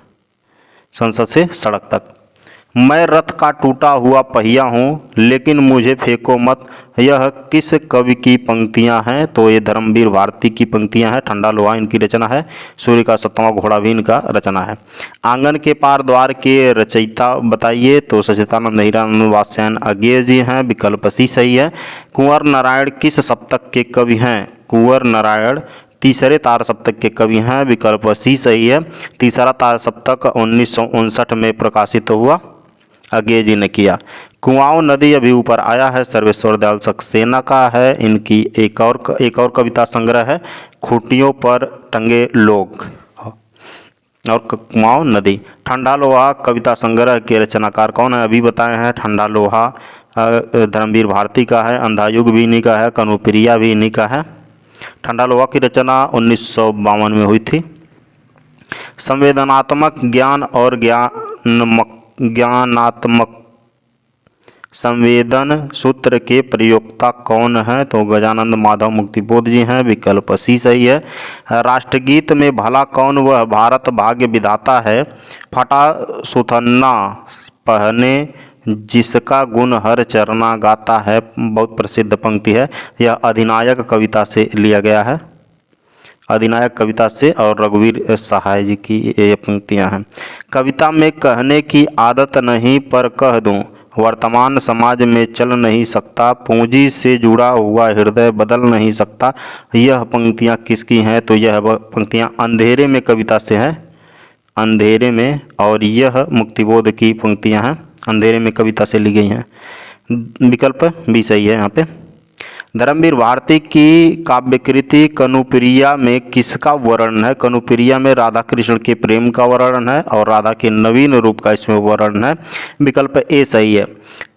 संसद से सड़क तक। मैं रथ का टूटा हुआ पहिया हूँ लेकिन मुझे फेंको मत, यह किस कवि की पंक्तियाँ हैं? तो ये धर्मवीर भारती की पंक्तियाँ हैं। ठंडा लोहा इनकी रचना है। सूर्य का 7वां घोड़ा भी इनका रचना है। आंगन के पार द्वार के रचयिता बताइए। तो सच्चिदानंद हीरानंद वात्स्यायन अज्ञेय जी हैं। विकल्प सी सही है। कुंवर नारायण किस सप्तक के कवि हैं? कुंवर नारायण तीसरे तार सप्तक के कवि हैं। विकल्प सी सही है। तीसरा तार सप्तक 1959 में प्रकाशित हुआ, अज्ञेय जी ने किया। कुआंओं नदी अभी ऊपर आया है, सर्वेश्वर दयाल सक्सेना का है। इनकी एक और कविता संग्रह है, खूंटियों पर टंगे लोग और कुआंओं नदी। ठंडा लोहा कविता संग्रह के रचनाकार कौन है? अभी बताए हैं। ठंडा लोहा धर्मवीर भारती का है। अंधा युग भी इन्हीं का है। कनुप्रिया भी इन्हीं का है। ठंडा लोहा की रचना 1952 में हुई थी। संवेदनात्मक ज्ञान और ज्ञानात्मक संवेदन सूत्र के प्रयोक्ता कौन है? तो गजानंद माधव मुक्तिबोध जी हैं। विकल्प सी सही है। राष्ट्रगीत में भला कौन वह भारत भाग्य विधाता है, फटा सुथन्ना पहने जिसका गुण हर चरना गाता है, बहुत प्रसिद्ध पंक्ति है। यह अधिनायक कविता से लिया गया है। अधिनायक कविता से और रघुवीर सहाय जी की ये पंक्तियाँ हैं। कविता में कहने की आदत नहीं पर कह दूं, वर्तमान समाज में चल नहीं सकता, पूंजी से जुड़ा हुआ हृदय बदल नहीं सकता, यह पंक्तियाँ किसकी हैं? तो यह पंक्तियाँ अंधेरे में कविता से हैं। अंधेरे में, और यह मुक्तिबोध की पंक्तियाँ हैं, अंधेरे में कविता से ली गई हैं। विकल्प भी सही है यहाँ पे। धर्मवीर भारती की काव्यकृति कनुप्रिया में किसका वर्णन है? कनुप्रिया में राधा कृष्ण के प्रेम का वर्णन है और राधा के नवीन रूप का इसमें वर्णन है। विकल्प ए सही है।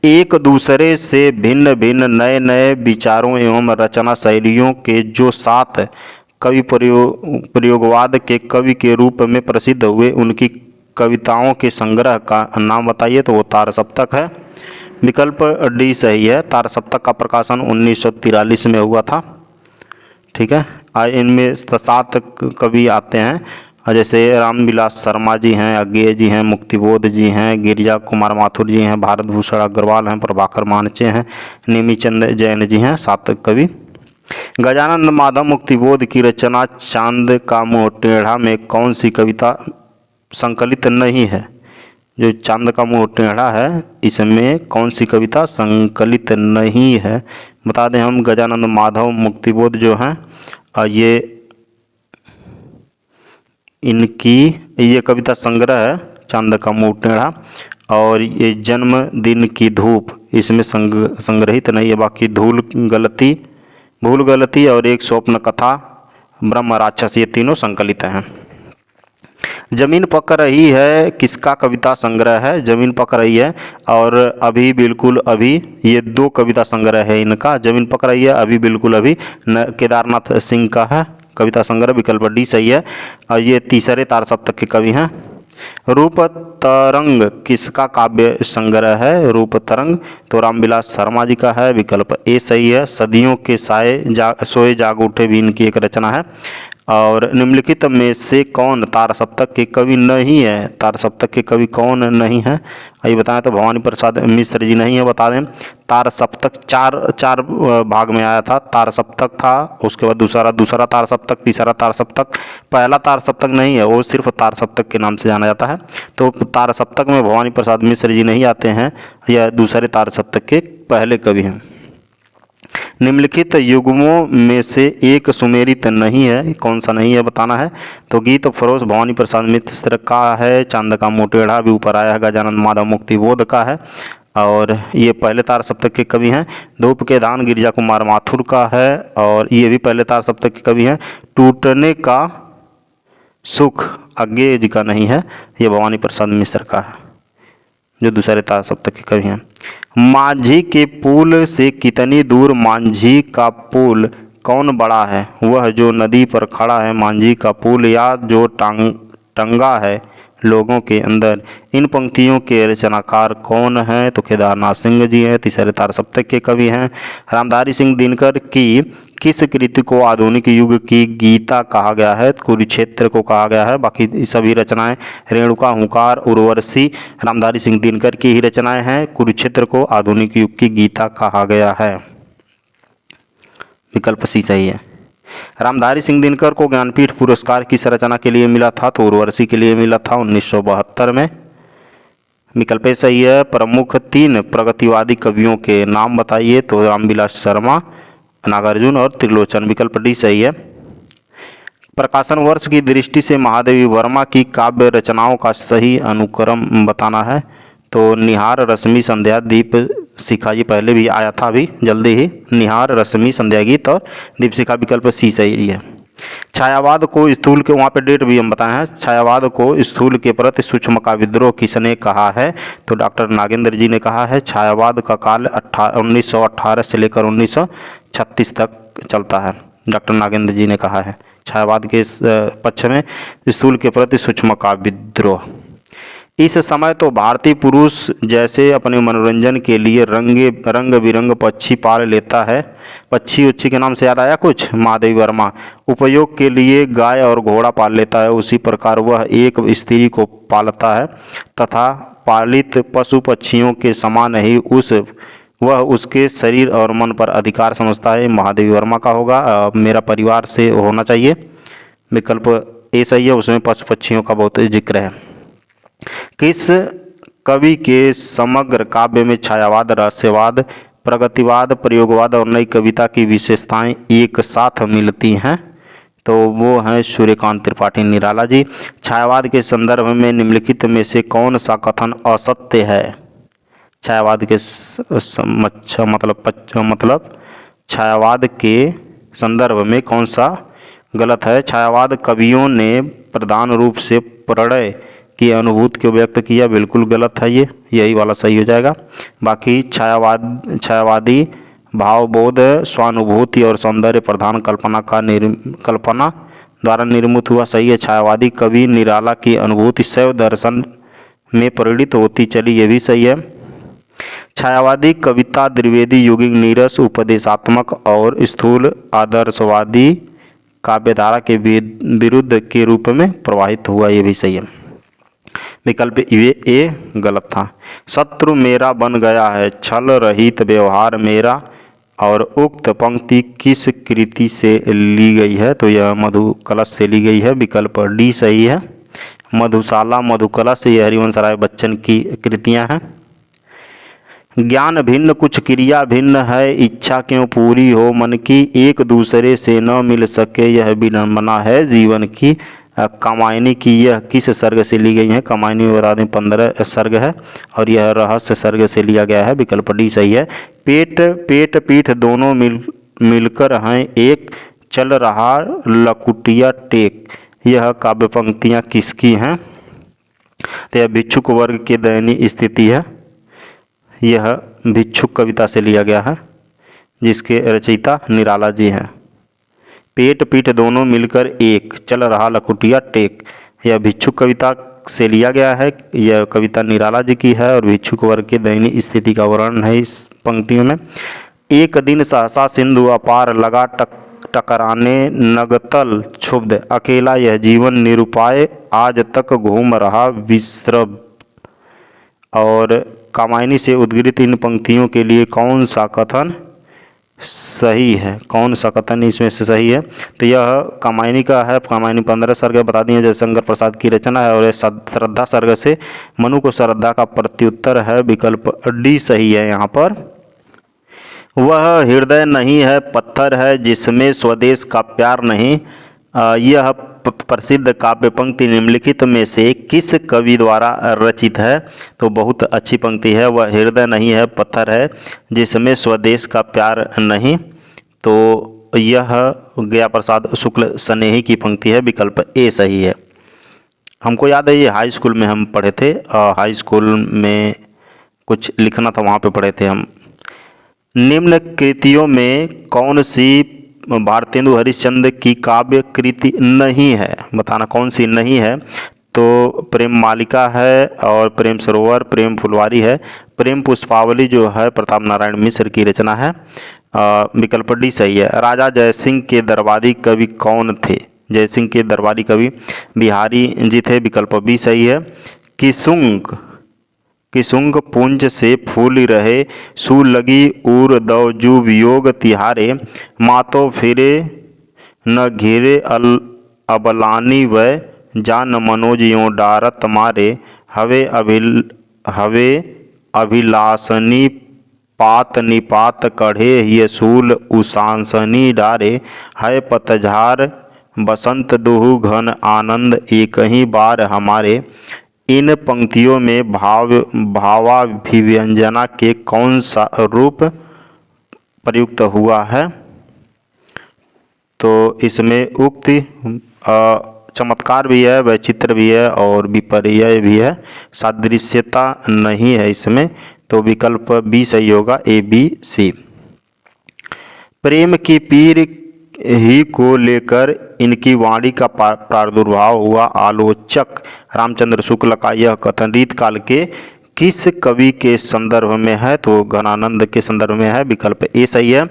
एक दूसरे से भिन्न भिन्न नए नए विचारों एवं रचना शैलियों के जो 7 कवि प्रयोगवाद के कवि के रूप में प्रसिद्ध हुए, उनकी कविताओं के संग्रह का नाम बताइए। तो वो तार सप्तक है। विकल्प डी सही है। तार सप्तक का प्रकाशन 1943 में हुआ था। ठीक है। इनमें 7 कवि आते हैं, जैसे रामविलास शर्मा जी हैं, अज्ञेय जी हैं, मुक्तिबोध जी हैं, गिरिजा कुमार माथुर जी हैं, भारत भूषण अग्रवाल हैं, प्रभाकर मानचे हैं, नेमीचंद जैन जी हैं। 7 कवि। गजानन माधव मुक्तिबोध की रचना चांद का मुँह टेढ़ा में कौन सी कविता संकलित नहीं है? जो चांद का मुँह टेढ़ा है, इसमें कौन सी कविता संकलित नहीं है? बता दें हम, गजानन माधव मुक्तिबोध जो हैं, ये इनकी ये कविता संग्रह है चांद का मुँह टेढ़ा, और ये जन्मदिन की धूप इसमें संग्रहित नहीं है। बाकी भूल गलती और एक स्वप्न कथा, ब्रह्म राक्षस, ये तीनों संकलित हैं। जमीन पक रही है किसका कविता संग्रह है? जमीन पक रही है और अभी बिल्कुल अभी, ये 2 कविता संग्रह है इनका। जमीन पक रही है, अभी बिल्कुल अभी केदारनाथ सिंह का है कविता संग्रह। विकल्प डी सही है। और ये तीसरे तार सप्तक के कवि हैं। रूप तरंग किसका काव्य संग्रह है? रूप तरंग तो रामविलास शर्मा जी का है। विकल्प ए सही है। सदियों के सोए जाग उठे भी इनकी एक रचना है। और निम्नलिखित में से कौन तार सप्तक के कवि नहीं है? तार सप्तक के कवि कौन नहीं है? ये बताएं तो भवानी प्रसाद मिश्र जी नहीं है। बता दें, तार सप्तक चार भाग में आया था। तार सप्तक था, उसके बाद दूसरा तार सप्तक, तीसरा तार सप्तक। पहला तार सप्तक नहीं है, वो सिर्फ तार सप्तक के नाम से जाना जाता है। तो तार सप्तक में भवानी प्रसाद मिश्र जी नहीं आते हैं, यह दूसरे तार सप्तक के पहले कवि हैं। निम्नलिखित युग्मों में से एक सुमेरित नहीं है, कौन सा नहीं है बताना है। तो गीत फरोश भवानी प्रसाद मिश्र का है। चांद का मुँह टेढ़ा भी ऊपर आया है, गजानन माधव मुक्तिबोध का है, और ये पहले तार सप्तक के कवि हैं। धूप के दान गिरिजा कुमार माथुर का है, और ये भी पहले तार सप्तक के कवि हैं। टूटने का सुख अज्ञेय जी का नहीं है, ये भवानी प्रसाद मिश्र का है, जो दूसरे तार सप्तक के कवि हैं। मांझी के पुल से कितनी दूर मांझी का पुल कौन बड़ा है? वह जो नदी पर खड़ा है मांझी का पुल, या जो टंगा है लोगों के अंदर। इन पंक्तियों के रचनाकार कौन हैं? तो केदारनाथ सिंह जी हैं, तीसरे तार सप्तक के कवि हैं। रामधारी सिंह दिनकर की किस कृति को आधुनिक युग की गीता कहा गया है? कुरुक्षेत्र को कहा गया है। बाकी सभी रचनाएं रेणुका, हुंकार, उर्वशी रामधारी सिंह दिनकर की ही रचनाएं हैं। कुरुक्षेत्र को आधुनिक युग की गीता कहा गया है। विकल्प सी सही है। रामधारी सिंह दिनकर को ज्ञानपीठ पुरस्कार किस रचना के लिए मिला था? तो उर्वशी के लिए मिला था 1972 में। विकल्प सही है। प्रमुख 3 प्रगतिवादी कवियों के नाम बताइए। तो रामविलास शर्मा, नागार्जुन और त्रिलोचन। विकल्प डी सही है। प्रकाशन वर्ष की दृष्टि से महादेवी वर्मा की काव्य रचनाओं का सही अनुक्रम बताना है। तो निहार, रश्मि, संध्या, दीप शिखा, ये पहले भी आया था, अभी जल्दी ही। निहार, रश्मि, संध्या गीत और दीप शिखा। विकल्प सी सही है। छायावाद को स्थूल के, वहाँ पे डेट भी हम बताए हैं। छायावाद को स्थूल के प्रति सूक्ष्म का विद्रोह किसने कहा है? तो डॉक्टर नागेंद्र जी ने कहा है। छायावाद का काल 1918 से लेकर 1936 तक चलता है, डॉक्टर नागेंद्र जी ने कहा है। छायावाद के पक्ष में स्थूल के प्रति सूक्ष्म का विद्रोह। इस समय तो भारतीय पुरुष जैसे अपने मनोरंजन के लिए रंग बिरंग पक्षी पाल लेता है। पक्षी उच्छी के नाम से याद आया कुछ? महादेवी वर्मा। उपयोग के लिए गाय और घोड़ा पाल लेता है, उसी प्रकार वह एक स्त्री को पालता है तथा पालित पशु पक्षियों के समान ही वह उसके शरीर और मन पर अधिकार समझता है। महादेवी वर्मा का होगा। मेरा परिवार से होना चाहिए। विकल्प ए सही है, उसमें पशु पक्षियों का बहुत जिक्र है। किस कवि के समग्र काव्य में छायावाद, रहस्यवाद, प्रगतिवाद, प्रयोगवाद और नई कविता की विशेषताएं एक साथ मिलती हैं? तो वो हैं सूर्यकांत त्रिपाठी निराला जी। छायावाद के संदर्भ में निम्नलिखित में से कौन सा कथन असत्य है? छायावाद के मतलब छायावाद के संदर्भ में कौन सा गलत है? छायावाद कवियों ने प्रधान रूप से प्रणय की अनुभूति को व्यक्त किया, बिल्कुल गलत है ये, यही वाला सही हो जाएगा। बाकी छायावादी भावबोध, स्वानुभूति और सौंदर्य प्रधान कल्पना द्वारा निर्मित हुआ, सही है। छायावादी कवि निराला की अनुभूति शैव दर्शन में परिणित होती चली, ये भी सही है। छायावादी कविता द्विवेदी, युगिक, नीरस, उपदेशात्मक और स्थूल आदर्शवादी काव्यधारा के विरुद्ध के रूप में प्रवाहित हुआ, ये भी सही है। विकल्प ए गलत था। शत्रु मेरा बन गया है, छल रहित व्यवहार मेरा, और उक्त पंक्ति किस कृति से ली गई है? तो यह मधु कलश से ली गई है, विकल्प डी सही है। मधुशाला, मधु कलश, ये हरिवंश राय बच्चन की कृतियां हैं। ज्ञान भिन्न कुछ क्रिया भिन्न है, इच्छा क्यों पूरी हो मन की, एक दूसरे से न मिल सके यह विडंबना है जीवन की। कामायनी की यह किस सर्ग से ली गई है? कामायनी में बता दें 15 सर्ग है, और यह रहस्य सर्ग से लिया गया है, विकल्प डी सही है। पेट पीठ दोनों मिलकर हैं एक, चल रहा लकुटिया टेक, यह काव्य पंक्तियाँ किसकी हैं? तो यह भिक्षुक वर्ग की दयनीय स्थिति है, यह भिक्षुक कविता से लिया गया है, जिसके रचयिता निराला जी हैं। पेट पीठ दोनों मिलकर एक, चल रहा लकुटिया टेक, यह भिक्षुक कविता से लिया गया है, यह कविता निराला जी की है और भिक्षुक वर्ग की दयनीय स्थिति का वर्णन है इस पंक्तियों में। एक दिन सहसा सिंधु अपार लगा टकराने, नगतल क्षुब्ध अकेला यह जीवन निरुपाय, आज तक घूम रहा विश्रव। और कामायनी से उद्गृत इन पंक्तियों के लिए कौन सा कथन सही है? कौन सा कथन इसमें से सही है? तो यह कामायनी का है। कामायनी 15 सर्ग बता दिए, जयशंकर प्रसाद की रचना है, और यह श्रद्धा सर्ग से मनु को श्रद्धा का प्रत्युत्तर है, विकल्प डी सही है। यहाँ पर वह हृदय नहीं है पत्थर है, जिसमें स्वदेश का प्यार नहीं, यह प्रसिद्ध काव्य पंक्ति निम्नलिखित में से किस कवि द्वारा रचित है? तो बहुत अच्छी पंक्ति है, वह हृदय नहीं है पत्थर है, जिसमें स्वदेश का प्यार नहीं, तो यह गया प्रसाद शुक्ल स्नेही की पंक्ति है, विकल्प ए सही है। हमको याद है ये हाई स्कूल में हम पढ़े थे, हाई स्कूल में कुछ लिखना था, वहाँ पे पढ़े थे हम। निम्न कृतियों में कौन सी भारतेंदु हरिश्चंद्र की काव्य कृति नहीं है? बताना कौन सी नहीं है। तो प्रेम मालिका है, और प्रेम सरोवर, प्रेम फुलवारी है। प्रेम पुष्पावली जो है प्रताप नारायण मिश्र की रचना है, विकल्प डी सही है। राजा जयसिंह के दरबारी कवि कौन थे? जयसिंह के दरबारी कवि बिहारी जी थे, विकल्प बी सही है। किसुंग पुंज से फूल रहे, सू लगी उर दौ जू वियोग तिहारे, मातो फिरे न घेरे अबलानी वै, जान मनोज यों डारत मारे, हवे अभिलाषनी पात निपात कढ़े, ये सूल उसांसनी डारे, है पतझार बसंत दुहु घन आनंद एक ही बार हमारे। इन पंक्तियों में भावाभिव्यंजना के कौन सा रूप प्रयुक्त हुआ है? तो इसमें उक्ति चमत्कार भी है, वैचित्र भी है, और विपर्यय भी है, सादृश्यता नहीं है इसमें, तो विकल्प बी सही होगा, ए बी सी। प्रेम की पीर ही को लेकर इनकी वाणी का प्रादुर्भाव हुआ, आलोचक रामचंद्र शुक्ल का यह कथन रीत काल के किस कवि के संदर्भ में है? तो घनानंद के संदर्भ में है, विकल्प ए सही है।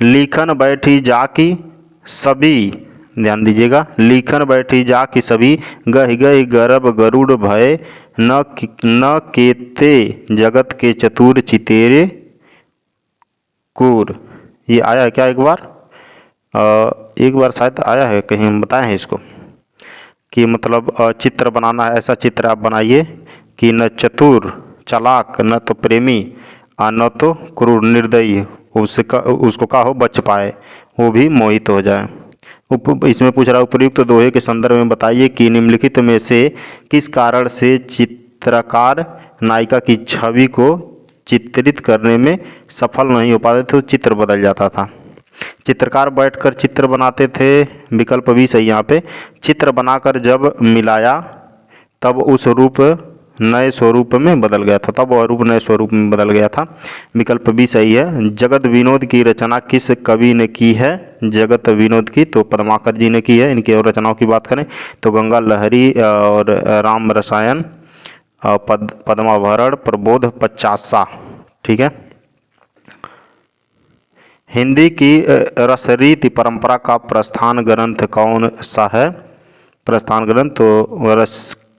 लिखन बैठी जाकी सभी, ध्यान दीजिएगा, लिखन बैठी जाकी सभी, गह गह गर्भ गरुड़ भय, न केते जगत के चतुर चितेरे कूर। ये आया है क्या एक बार शायद आया है कहीं, हम बताए हैं इसको कि मतलब चित्र बनाना है, ऐसा चित्र आप बनाइए कि न चतुर चालाक, न तो प्रेमी, न तो क्रूर निर्दयी, उसको का हो बच पाए, वो भी मोहित हो जाए। इसमें पूछ रहा उपयुक्त दोहे के संदर्भ में बताइए कि निम्नलिखित में से किस कारण से चित्रकार नायिका की छवि को चित्रित करने में सफल नहीं हो पाते थे, चित्र बदल जाता था। चित्रकार बैठकर चित्र बनाते थे, विकल्प बी सही यहाँ पे। चित्र बनाकर जब मिलाया तब उस रूप नए स्वरूप में बदल गया था, तब वह रूप नए स्वरूप में बदल गया था, विकल्प बी सही है। जगत विनोद की रचना किस कवि ने की है? जगत विनोद की तो पद्माकर जी ने की है। इनकी और रचनाओं की बात करें तो गंगा लहरी और राम रसायन, पद्माभरण, प्रबोध, पचासा। ठीक है। हिंदी की रसरीति परंपरा का प्रस्थान ग्रंथ कौन सा है? प्रस्थान ग्रंथ तो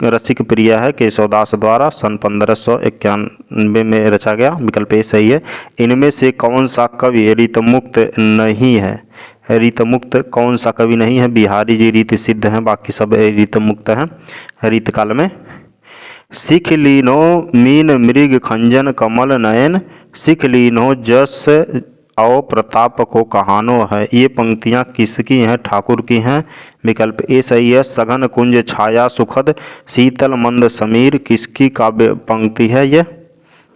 रसिक प्रिय है, केशवदास द्वारा सन 1591 में रचा गया, विकल्प ए सही है। इनमें से कौन सा कवि रीतमुक्त नहीं है? रीतमुक्त कौन सा कवि नहीं है? बिहारी जी रीत सिद्ध हैं, बाकी सब रीतमुक्त हैं रीत काल में। सिख लीनो मीन मृग खंजन कमल नयन, सिख लीनो जस औ प्रताप को कहानो है। ये पंक्तियाँ किसकी हैं? ठाकुर की हैं, विकल्प ए सही है। सघन कुंज छाया सुखद, शीतल मंद समीर, किसकी काव्य पंक्ति है ये?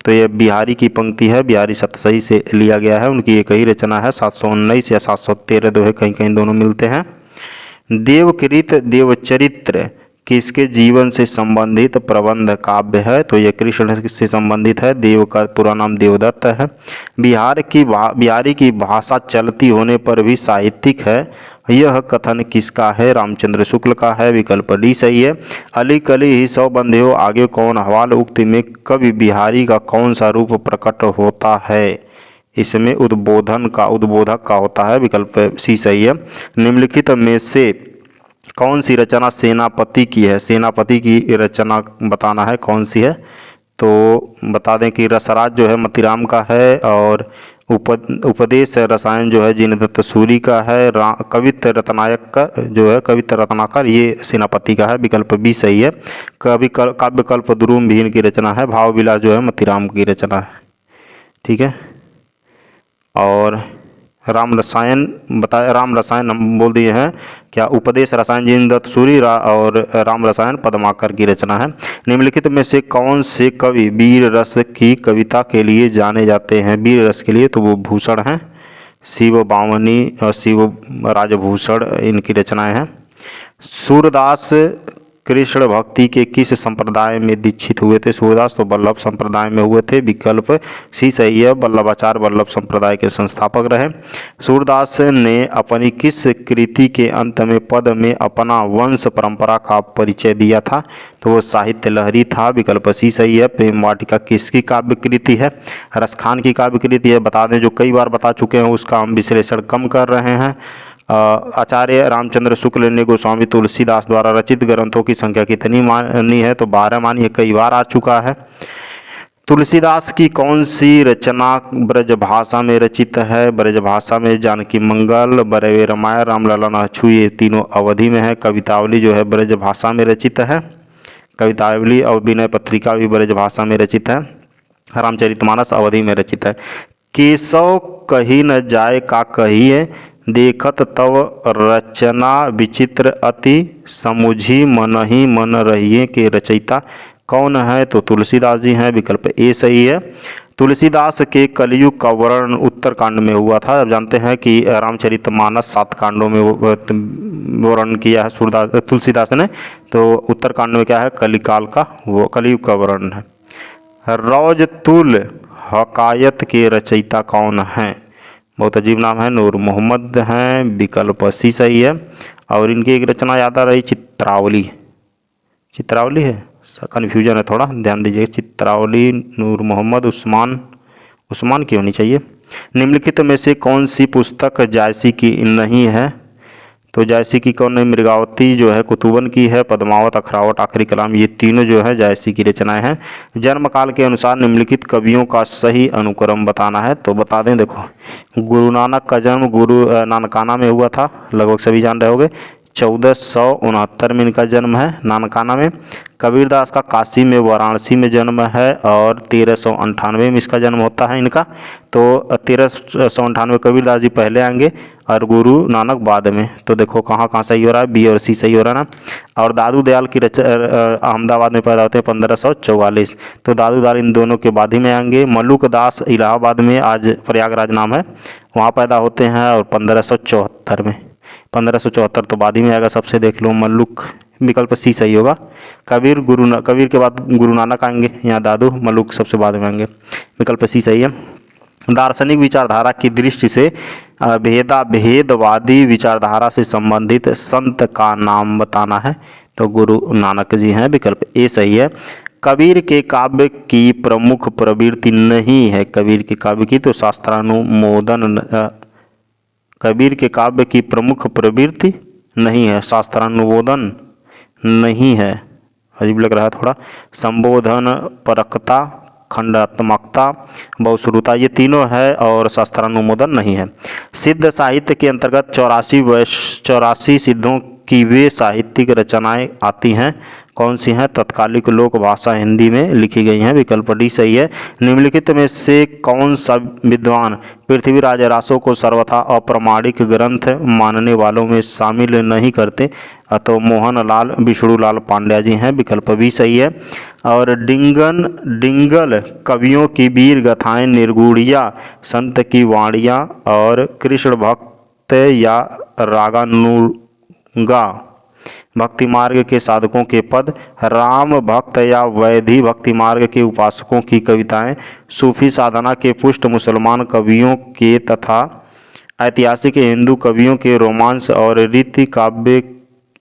तो ये बिहारी की पंक्ति है, बिहारी सतसई से लिया गया है, उनकी एक ही रचना है, 719 या 713 दोहे कहीं कहीं दोनों मिलते हैं। देवकृत देवचरित्र किसके जीवन से संबंधित प्रबंध काव्य है? तो यह कृष्ण से संबंधित है, देव का पूरा नाम देवदत्त है। बिहारी की भाषा चलती होने पर भी साहित्यिक है, यह कथन किसका है? रामचंद्र शुक्ल का है, विकल्प डी सही है। अली कली ही सौ बंधे हो आगे कौन हवाल उक्ति में कवि बिहारी का कौन सा रूप प्रकट होता है? इसमें उद्बोधक का होता है, विकल्प सी सही है। निम्नलिखित में से कौन सी रचना सेनापति की है? सेनापति की रचना बताना है कौन सी है। तो बता दें कि रसराज जो है मतीराम का है, और उपदेश रसायन जो है जिनदत्त सूरी का है। कवित्त रत्नाकर ये सेनापति का है, विकल्प बी सही है। काव्यकल्प द्रुम भी इनकी रचना है। भाव विलास जो है मतीराम की रचना है। ठीक है। और राम रसायन हम बोल दिए हैं क्या? उपदेश रसायन जिनदत्त सूरी और राम रसायन पद्माकर की रचना है। निम्नलिखित में से कौन से कवि वीर रस की कविता के लिए जाने जाते हैं? वीर रस के लिए तो वो भूषण हैं, शिव बामनी और शिव राजभूषण इनकी रचनाएं हैं। सूरदास कृष्ण भक्ति के किस संप्रदाय में दीक्षित हुए थे? सूरदास तो वल्लभ संप्रदाय में हुए थे, विकल्प सी सही है। वल्लभाचार्य वल्लभ संप्रदाय के संस्थापक रहे। सूरदास ने अपनी किस कृति के अंत में पद में अपना वंश परंपरा का परिचय दिया था? तो वो साहित्य लहरी था, विकल्प सी सही है। प्रेम वाटिका किसकी काव्य कृति है? रसखान की काव्य कृति है। बता दें जो कई बार बता चुके हैं उसका हम विश्लेषण कम कर रहे हैं। आचार्य रामचंद्र शुक्ल ने गोस्वामी तुलसीदास द्वारा रचित ग्रंथों की संख्या कितनी मानी है? तो 12 मानी है, कई बार आ चुका है। तुलसीदास की कौन सी रचना ब्रजभाषा में रचित है? ब्रजभाषा में जानकी मंगल, बरवे रामायण, रामलला अछू ये तीनों अवधि में है। कवितावली जो है ब्रजभाषा में रचित है। कवितावली और विनय पत्रिका भी ब्रजभाषा में रचित है। रामचरितमानस अवधि में रचित है। केशव कही न जाए का कहिए, देखत तव रचना विचित्र अति, समुझी मनहि मन रहिए के रचयिता कौन है? तो तुलसीदास जी हैं, विकल्प ए सही है। तुलसीदास के कलयुग का वर्णन उत्तरकांड में हुआ था। अब जानते हैं कि रामचरितमानस 7 कांडों में वर्णन किया है तुलसीदास ने, तो उत्तरकांड में क्या है? कलिकाल का वो कलयुग का वर्णन है। रौजतुल हकायत के रचयिता कौन हैं? बहुत अजीब नाम है, नूर मोहम्मद हैं, विकल्प सी सही है। और इनकी एक रचना याद आ रही, चित्रावली है, कन्फ्यूजन है थोड़ा, ध्यान दीजिए। चित्रावली, नूर मोहम्मद, उस्मान की होनी चाहिए। निम्नलिखित में से कौन सी पुस्तक जायसी की नहीं है? तो जायसी की कौन है? मृगावती जो है कुतुबन की है, पद्मावत, अखरावट, आखिरी कलाम ये तीनों जो है जायसी की रचनाएं हैं। जन्म काल के अनुसार निम्नलिखित कवियों का सही अनुक्रम बताना है। तो बता दें, देखो गुरु नानक का जन्म गुरु नानकाना में हुआ था, लगभग सभी जान रहे होंगे। 1469 में इनका जन्म है नानकाना में। कबीरदास का काशी में वाराणसी में जन्म है और 1398 में इसका जन्म होता है इनका। तो 1398 कबीरदास जी पहले आएंगे और गुरु नानक बाद में। तो देखो कहाँ कहाँ सही हो रहा है, बी और सी सही हो रहा है ना। और दादू दयाल की अहमदाबाद में पैदा होते हैं 1544। तो दादू दयाल इन दोनों के बाद ही में आएंगे। मल्लुक दास इलाहाबाद में, आज प्रयागराज नाम है, वहाँ पैदा होते हैं और 1574 में। 1574 तो बाद ही में आएगा सबसे, देख लो मल्लुक, विकल्प सी सही होगा। कबीर के बाद गुरु नानक आएंगे, यहाँ दादू, मल्लुक सबसे बाद में आएंगे, विकल्प सी सही है। दार्शनिक विचारधारा की दृष्टि से भेदवादी विचारधारा से संबंधित संत का नाम बताना है, तो गुरु नानक जी हैं, विकल्प ए सही है। कबीर के काव्य की प्रमुख प्रवृत्ति नहीं है, कबीर के काव्य की तो शास्त्रानुमोदन, कबीर के काव्य की प्रमुख प्रवृत्ति नहीं है, शास्त्रानुमोदन नहीं है, अजीब लग रहा है थोड़ा। संबोधन परकता, खंडात्मकता, बहुश्रुता, ये तीनों है और शास्त्रानुमोदन नहीं है। सिद्ध साहित्य के अंतर्गत 84 सिद्धों की वे साहित्यिक रचनाएं आती हैं, कौन सी हैं? तत्कालिक लोक भाषा हिंदी में लिखी गई हैं, विकल्प डी सही है। निम्नलिखित में से कौन सा विद्वान पृथ्वीराज रासो को सर्वथा अप्रामाणिक ग्रंथ मानने वालों में शामिल नहीं करते? तो मोहनलाल विष्णुलाल पांड्या जी हैं, विकल्प बी सही है। और डिंगल कवियों की वीर गाथाएं, निर्गुणिया संत की वाणियाँ और कृष्ण भक्त या रागानुगा भक्ति मार्ग के साधकों के पद, राम भक्त या वैधि भक्ति मार्ग के उपासकों की कविताएं, सूफी साधना के पुष्ट मुसलमान कवियों के तथा ऐतिहासिक हिंदू कवियों के रोमांस और रीति काव्य,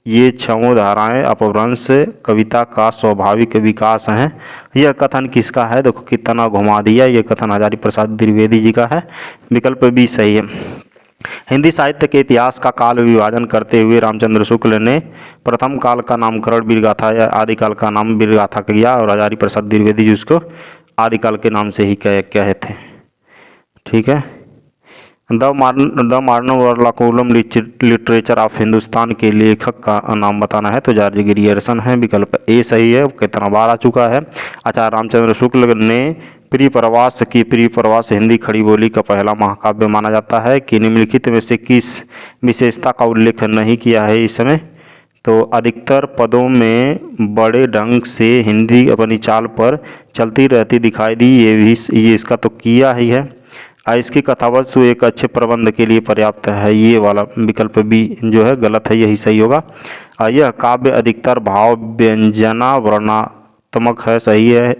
ये छहों धाराएं अपभ्रंश कविता का स्वाभाविक विकास हैं। यह कथन किसका है? देखो कितना घुमा दिया, यह कथन हजारी प्रसाद द्विवेदी जी का है, विकल्प बी सही है। हिंदी साहित्य के इतिहास का काल विभाजन करते हुए रामचंद्र शुक्ल ने प्रथम काल का नामकरण वीरगाथा या आदिकाल का नाम वीरगाथा किया और हजारी प्रसाद द्विवेदी जी उसको आदिकाल के नाम से ही कहे थे। ठीक है। The modern vernacular literature of Hindustan के लेखक का नाम बताना है, तो जॉर्ज ग्रियर्सन है, विकल्प ए सही है। कितना बार आ चुका है। अच्छा, रामचंद्र शुक्ल ने प्रियप्रवास हिंदी खड़ी बोली का पहला महाकाव्य माना जाता है कि निम्नलिखित में से किस विशेषता का उल्लेख नहीं किया है इस समय? तो अधिकतर पदों में बड़े ढंग से हिंदी अपनी चाल पर चलती रहती दिखाई दी, ये इसका तो किया ही है। इसकी कथावस्तु एक अच्छे प्रबंध के लिए पर्याप्त है, ये वाला विकल्प भी जो है गलत है, यही सही होगा। यह काव्य अधिकतर भाव व्यंजना वर्णात्मक है, सही है।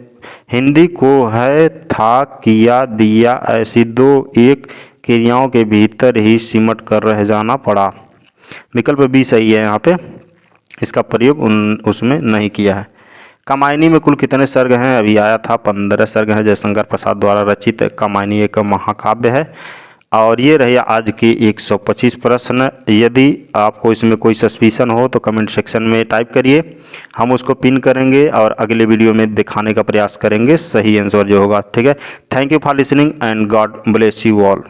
हिंदी को है, था, किया, दिया ऐसी दो एक क्रियाओं के भीतर ही सिमट कर रह जाना पड़ा, विकल्प बी सही है। यहाँ पे इसका प्रयोग उसमें नहीं किया है। कामायनी में कुल कितने सर्ग हैं? अभी आया था, 15 सर्ग हैं। जयशंकर प्रसाद द्वारा रचित कामायनी एक महाकाव्य है। और ये रहे आज के 125 प्रश्न। यदि आपको इसमें कोई सस्पिशन हो तो कमेंट सेक्शन में टाइप करिए, हम उसको पिन करेंगे और अगले वीडियो में दिखाने का प्रयास करेंगे सही आंसर जो होगा। ठीक है। Thank you for listening and God bless you all.